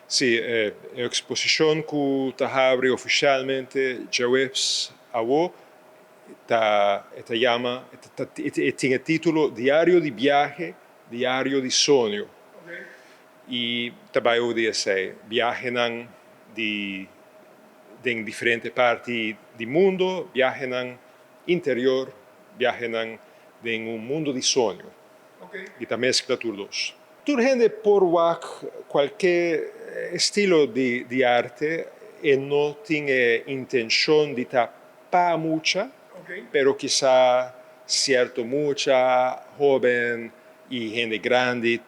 Sí, exposición que está abre oficialmente Jawebs Awo, esta llama, tiene título Diario de Viaje, Diario de Sonho. Okay. E também eu disse, viajem de diferentes partes do mundo, viajem interior, viajem de um mundo de sonho. Okay. E também mescla todos. Tu gente por qualquer estilo de arte e não tem intenção de tapar mucha, Okay. pero quizá cierto mucha, joven y gente grande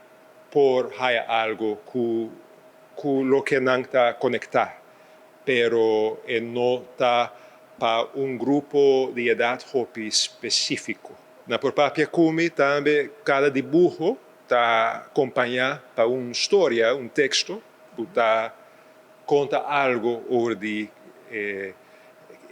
por haya algo que lo que no está conectado, pero no está para un grupo de edad hopi específico. Na por papia Kumi também cada dibujo está acompanhado por uma história, um texto, que conta algo sobre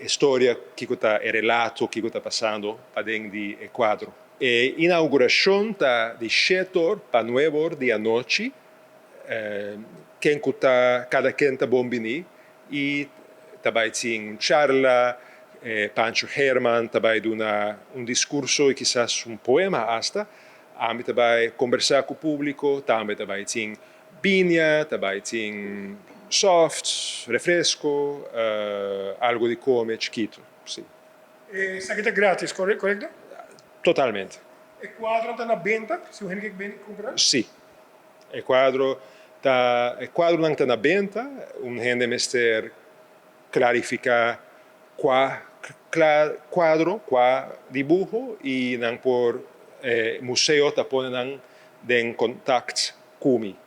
história que está relato que está passando para dentro do quadro. E inauguração tá de 7 para 9 da noite, cada quem está bom venir e também tem charla, Pancho Herman também dá discurso e quizás poema hasta, também conversar com o público, também tem vinha, também tem soft, refresco, algo de comer chiquito, sim. Saqueta grátis, correto? Totalmente. O quadro está na venda, se o gente quer comprar? Sim. O quadro não está na venda, gente mister clarificar qual quadro, qual dibujo e não por museu está pondo em contato comigo.